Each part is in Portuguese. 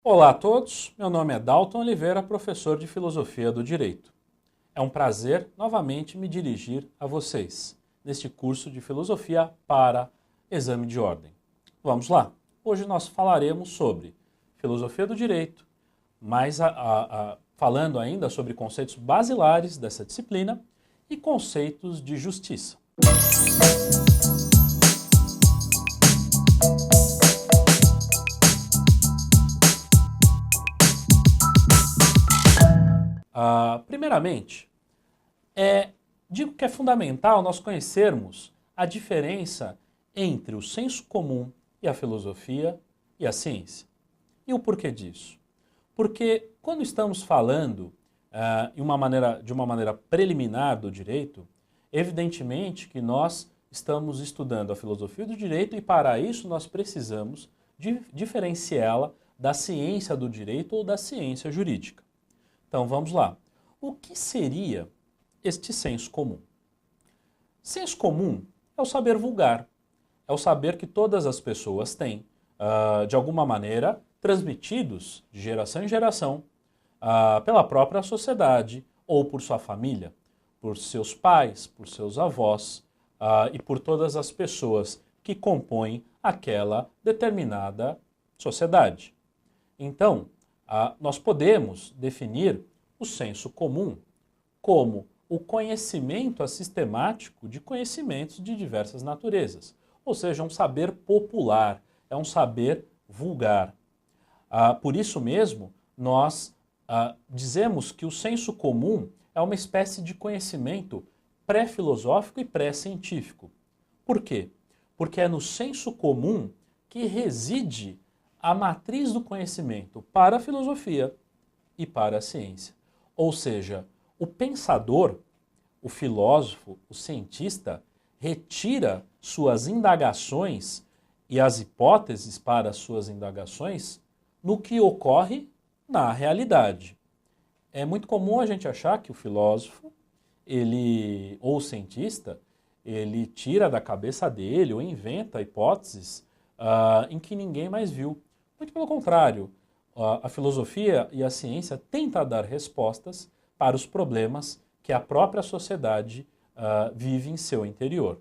Olá a todos, meu nome é Dalton Oliveira, professor de Filosofia do Direito. É um prazer novamente me dirigir a vocês neste curso de Filosofia para exame de ordem. Vamos lá, hoje nós falaremos sobre Filosofia do Direito, falando ainda sobre conceitos basilares dessa disciplina e conceitos de justiça. Primeiramente, digo que é fundamental nós conhecermos a diferença entre o senso comum e a filosofia e a ciência. E o porquê disso? Porque quando estamos falando de uma maneira preliminar do direito, evidentemente que nós estamos estudando a filosofia do direito e para isso nós precisamos diferenciá-la da ciência do direito ou da ciência jurídica. Então vamos lá. O que seria este senso comum? Senso comum é o saber vulgar, é o saber que todas as pessoas têm, de alguma maneira, transmitidos de geração em geração, pela própria sociedade ou por sua família, por seus pais, por seus avós e por todas as pessoas que compõem aquela determinada sociedade. Então, nós podemos definir o senso comum como o conhecimento sistemático de conhecimentos de diversas naturezas, ou seja, um saber popular, é um saber vulgar. Por isso mesmo, nós dizemos que o senso comum é uma espécie de conhecimento pré-filosófico e pré-científico. Por quê? Porque é no senso comum que reside a matriz do conhecimento para a filosofia e para a ciência. Ou seja, o pensador, o filósofo, o cientista, retira suas indagações e as hipóteses para suas indagações no que ocorre na realidade. É muito comum a gente achar que o filósofo, ou o cientista, ele tira da cabeça dele ou inventa hipóteses em que ninguém mais viu. Muito pelo contrário, a filosofia e a ciência tentam dar respostas para os problemas que a própria sociedade vive em seu interior.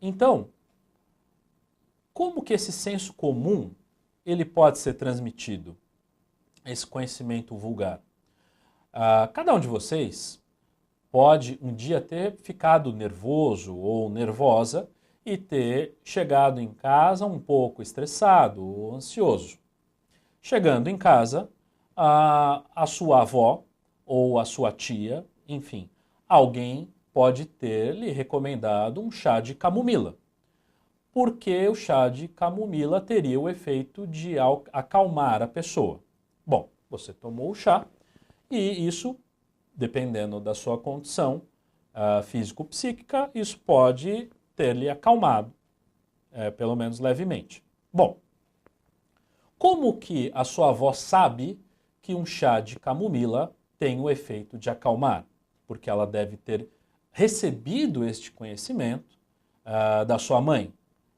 Então, como que esse senso comum ele pode ser transmitido, esse conhecimento vulgar? Cada um de vocês pode um dia ter ficado nervoso ou nervosa e ter chegado em casa um pouco estressado ou ansioso. Chegando em casa, a sua avó ou a sua tia, enfim, alguém pode ter lhe recomendado um chá de camomila, porque o chá de camomila teria o efeito de acalmar a pessoa. Bom, você tomou o chá e isso, dependendo da sua condição físico-psíquica, isso pode ter lhe acalmado, pelo menos levemente. Bom, como que a sua avó sabe que um chá de camomila tem o efeito de acalmar? Porque ela deve ter recebido este conhecimento da sua mãe.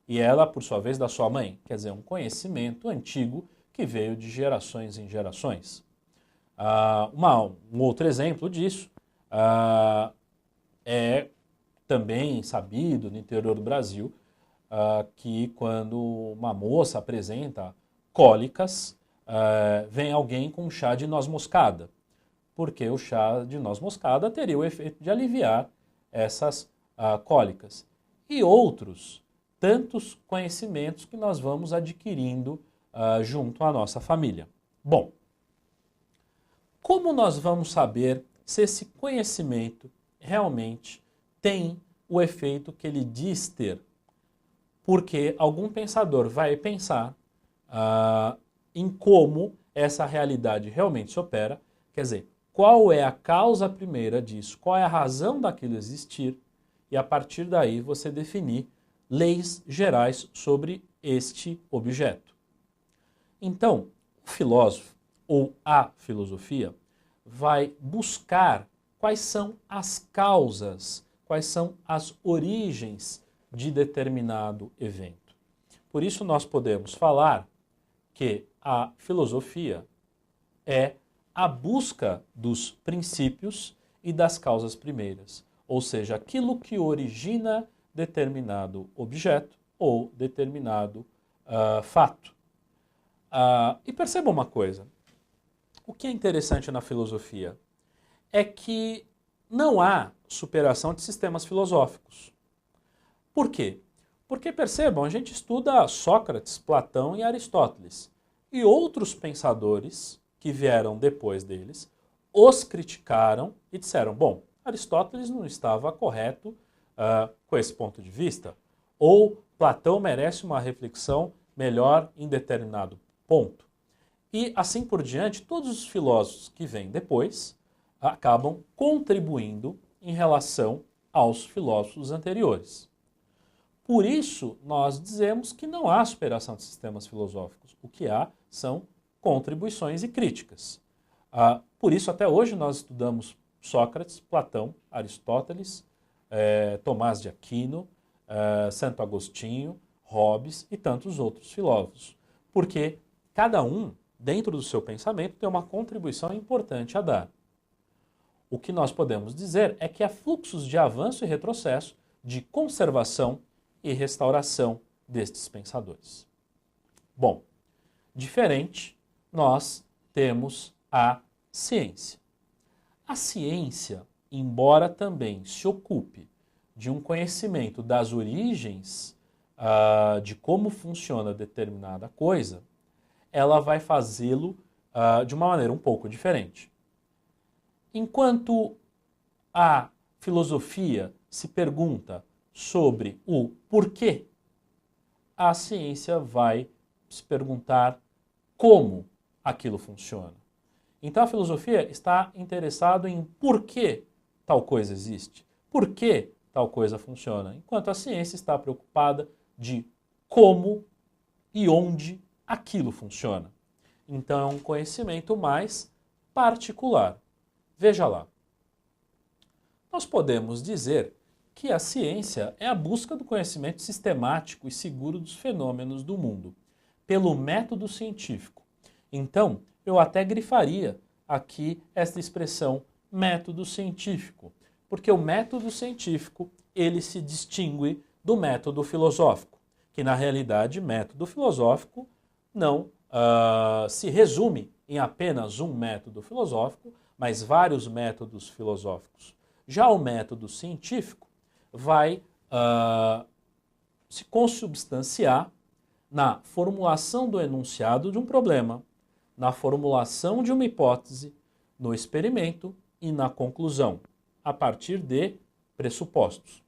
E ela, por sua vez, da sua mãe. Quer dizer, um conhecimento antigo que veio de gerações em gerações. Um outro exemplo disso é também sabido no interior do Brasil que quando uma moça apresenta cólicas, vem alguém com chá de noz moscada, porque o chá de noz moscada teria o efeito de aliviar essas cólicas. E outros tantos conhecimentos que nós vamos adquirindo junto à nossa família. Bom, como nós vamos saber se esse conhecimento realmente tem o efeito que ele diz ter? Porque algum pensador vai pensar em como essa realidade realmente se opera, quer dizer, qual é a causa primeira disso, qual é a razão daquilo existir, e a partir daí você definir leis gerais sobre este objeto. Então, o filósofo ou a filosofia vai buscar quais são as causas, quais são as origens de determinado evento. Por isso nós podemos falar que a filosofia é a busca dos princípios e das causas primeiras, ou seja, aquilo que origina determinado objeto ou determinado fato. E perceba uma coisa, o que é interessante na filosofia é que não há superação de sistemas filosóficos. Por quê? Porque percebam, a gente estuda Sócrates, Platão e Aristóteles, e outros pensadores que vieram depois deles os criticaram e disseram, bom, Aristóteles não estava correto com esse ponto de vista, ou Platão merece uma reflexão melhor em determinado ponto. E assim por diante, todos os filósofos que vêm depois acabam contribuindo em relação aos filósofos anteriores. Por isso, nós dizemos que não há superação de sistemas filosóficos. O que há são contribuições e críticas. Por isso, até hoje, nós estudamos Sócrates, Platão, Aristóteles, Tomás de Aquino, Santo Agostinho, Hobbes e tantos outros filósofos. Porque cada um, dentro do seu pensamento, tem uma contribuição importante a dar. O que nós podemos dizer é que há fluxos de avanço e retrocesso, de conservação e restauração destes pensadores. Bom, diferente, nós temos a ciência. A ciência, embora também se ocupe de um conhecimento das origens de como funciona determinada coisa, ela vai fazê-lo de uma maneira um pouco diferente. Enquanto a filosofia se pergunta sobre o porquê, a ciência vai se perguntar como aquilo funciona. Então a filosofia está interessada em por que tal coisa existe, por que tal coisa funciona, enquanto a ciência está preocupada de como e onde aquilo funciona. Então é um conhecimento mais particular. Veja lá. Nós podemos dizer que a ciência é a busca do conhecimento sistemático e seguro dos fenômenos do mundo, pelo método científico. Então, eu até grifaria aqui esta expressão método científico, porque o método científico ele se distingue do método filosófico, que na realidade método filosófico não se resume em apenas um método filosófico, mas vários métodos filosóficos. Já o método científico vai se consubstanciar na formulação do enunciado de um problema, na formulação de uma hipótese, no experimento e na conclusão, a partir de pressupostos.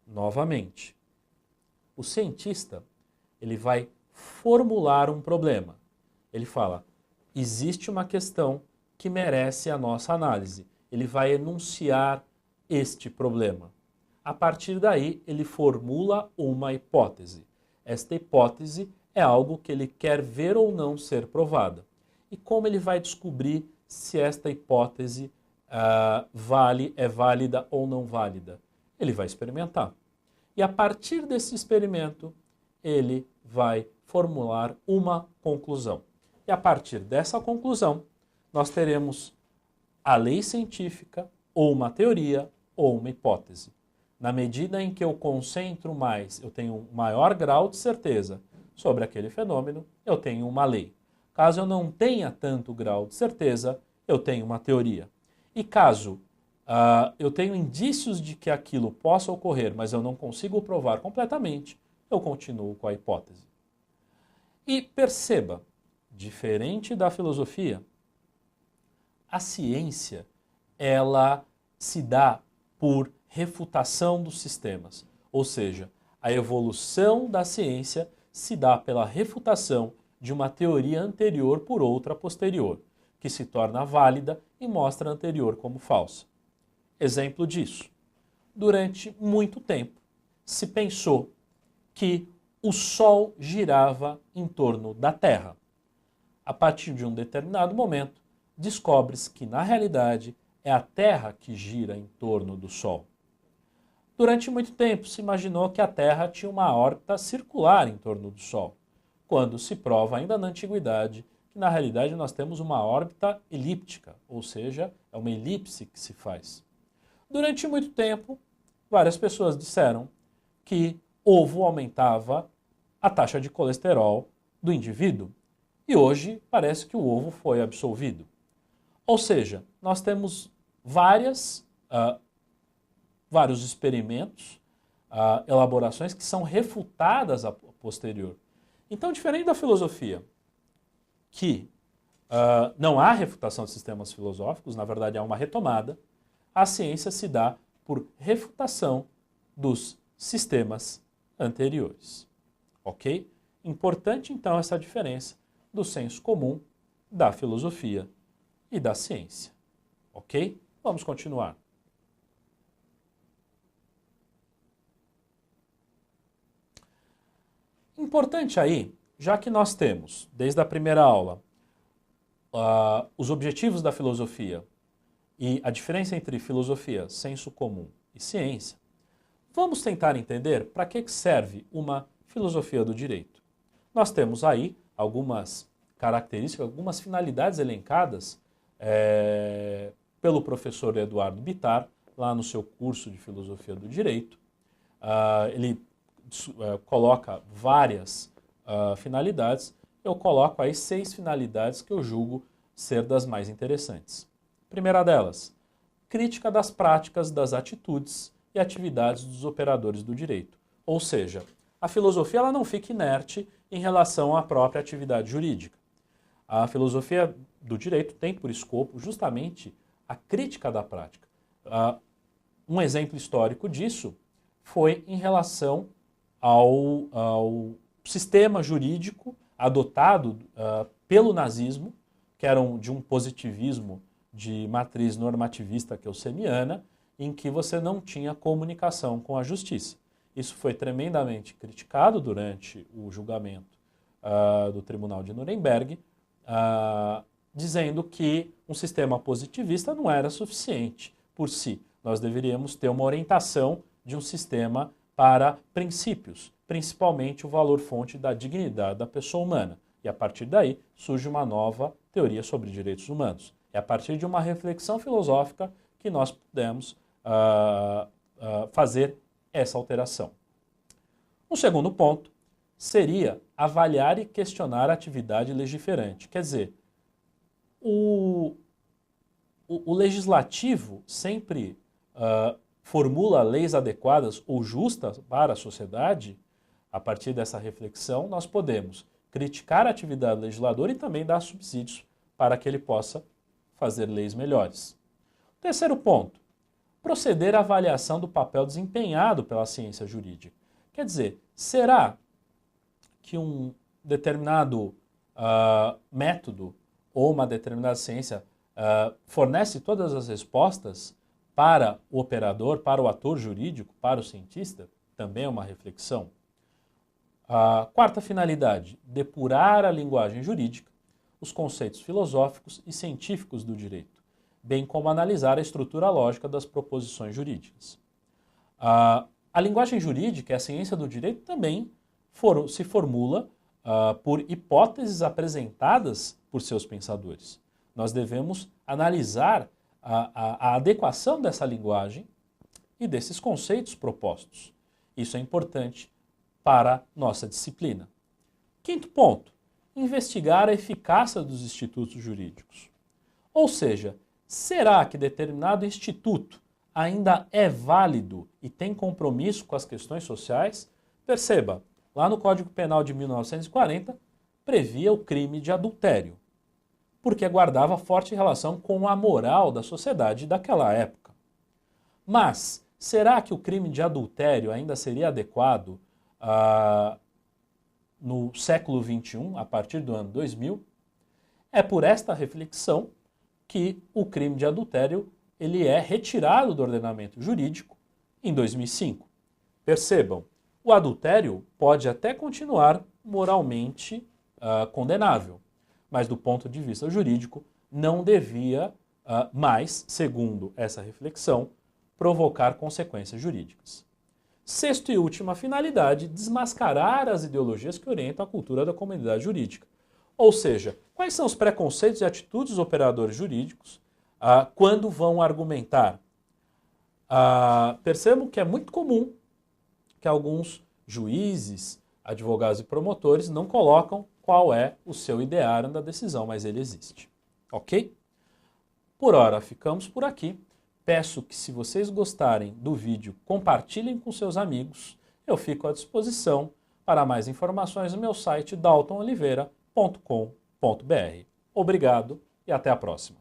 Novamente, o cientista ele vai formular um problema. Ele fala, existe uma questão que merece a nossa análise. Ele vai enunciar este problema. A partir daí, ele formula uma hipótese. Esta hipótese é algo que ele quer ver ou não ser provada. E como ele vai descobrir se esta hipótese é válida ou não válida? Ele vai experimentar. E a partir desse experimento, ele vai formular uma conclusão. E a partir dessa conclusão, nós teremos a lei científica, ou uma teoria, ou uma hipótese. Na medida em que eu concentro mais, eu tenho um maior grau de certeza sobre aquele fenômeno, eu tenho uma lei. Caso eu não tenha tanto grau de certeza, eu tenho uma teoria. E caso eu tenha indícios de que aquilo possa ocorrer, mas eu não consigo provar completamente, eu continuo com a hipótese. E perceba, diferente da filosofia, a ciência ela se dá por refutação dos sistemas, ou seja, a evolução da ciência se dá pela refutação de uma teoria anterior por outra posterior, que se torna válida e mostra a anterior como falsa. Exemplo disso. Durante muito tempo se pensou que o Sol girava em torno da Terra. A partir de um determinado momento, descobre-se que, na realidade, é a Terra que gira em torno do Sol. Durante muito tempo se imaginou que a Terra tinha uma órbita circular em torno do Sol, quando se prova ainda na antiguidade que na realidade nós temos uma órbita elíptica, ou seja, é uma elipse que se faz. Durante muito tempo, várias pessoas disseram que ovo aumentava a taxa de colesterol do indivíduo. E hoje parece que o ovo foi absolvido. Ou seja, nós temos vários experimentos, elaborações que são refutadas a posterior. Então, diferente da filosofia, que não há refutação de sistemas filosóficos, na verdade há uma retomada, a ciência se dá por refutação dos sistemas anteriores. Ok? Importante, então, essa diferença do senso comum, da filosofia e da ciência. Ok? Vamos continuar. Importante aí, já que nós temos, desde a primeira aula, os objetivos da filosofia e a diferença entre filosofia, senso comum e ciência, vamos tentar entender para que serve uma filosofia do direito. Nós temos aí algumas características, algumas finalidades elencadas pelo professor Eduardo Bittar, lá no seu curso de Filosofia do Direito. Ele coloca várias finalidades. Eu coloco aí 6 finalidades que eu julgo ser das mais interessantes. Primeira delas, crítica das práticas, das atitudes e atividades dos operadores do direito. Ou seja, a filosofia ela não fica inerte em relação à própria atividade jurídica. A filosofia do direito tem por escopo justamente a crítica da prática. Um exemplo histórico disso foi em relação ao sistema jurídico adotado pelo nazismo, que era de um positivismo de matriz normativista kelseniana, em que você não tinha comunicação com a justiça. Isso foi tremendamente criticado durante o julgamento do Tribunal de Nuremberg, dizendo que um sistema positivista não era suficiente por si. Nós deveríamos ter uma orientação de um sistema para princípios, principalmente o valor-fonte da dignidade da pessoa humana. E a partir daí surge uma nova teoria sobre direitos humanos. É a partir de uma reflexão filosófica que nós pudemos fazer essa alteração. Um segundo ponto seria avaliar e questionar a atividade legiferante. Quer dizer, o legislativo sempre formula leis adequadas ou justas para a sociedade. A partir dessa reflexão, nós podemos criticar a atividade legisladora e também dar subsídios para que ele possa fazer leis melhores. Terceiro ponto, proceder à avaliação do papel desempenhado pela ciência jurídica. Quer dizer, será que um determinado método ou uma determinada ciência fornece todas as respostas para o operador, para o ator jurídico, para o cientista? Também é uma reflexão. Quarta finalidade, depurar a linguagem jurídica, os conceitos filosóficos e científicos do direito, bem como analisar a estrutura lógica das proposições jurídicas. A linguagem jurídica e a ciência do direito também se formula por hipóteses apresentadas por seus pensadores. Nós devemos analisar a adequação dessa linguagem e desses conceitos propostos. Isso é importante para nossa disciplina. Quinto ponto, investigar a eficácia dos institutos jurídicos. Ou seja, será que determinado instituto ainda é válido e tem compromisso com as questões sociais? Perceba, lá no Código Penal de 1940, previa o crime de adultério, porque guardava forte relação com a moral da sociedade daquela época. Mas, será que o crime de adultério ainda seria adequado no século XXI, a partir do ano 2000? É por esta reflexão que o crime de adultério ele é retirado do ordenamento jurídico em 2005. Percebam, o adultério pode até continuar moralmente condenável, mas do ponto de vista jurídico não devia mais, segundo essa reflexão, provocar consequências jurídicas. Sexta e última finalidade, desmascarar as ideologias que orientam a cultura da comunidade jurídica. Ou seja, quais são os preconceitos e atitudes dos operadores jurídicos quando vão argumentar? Percebam que é muito comum que alguns juízes, advogados e promotores não colocam qual é o seu ideário da decisão, mas ele existe. Ok? Por hora, ficamos por aqui. Peço que, se vocês gostarem do vídeo, compartilhem com seus amigos. Eu fico à disposição para mais informações no meu site daltonoliveira.com.br. Obrigado e até a próxima.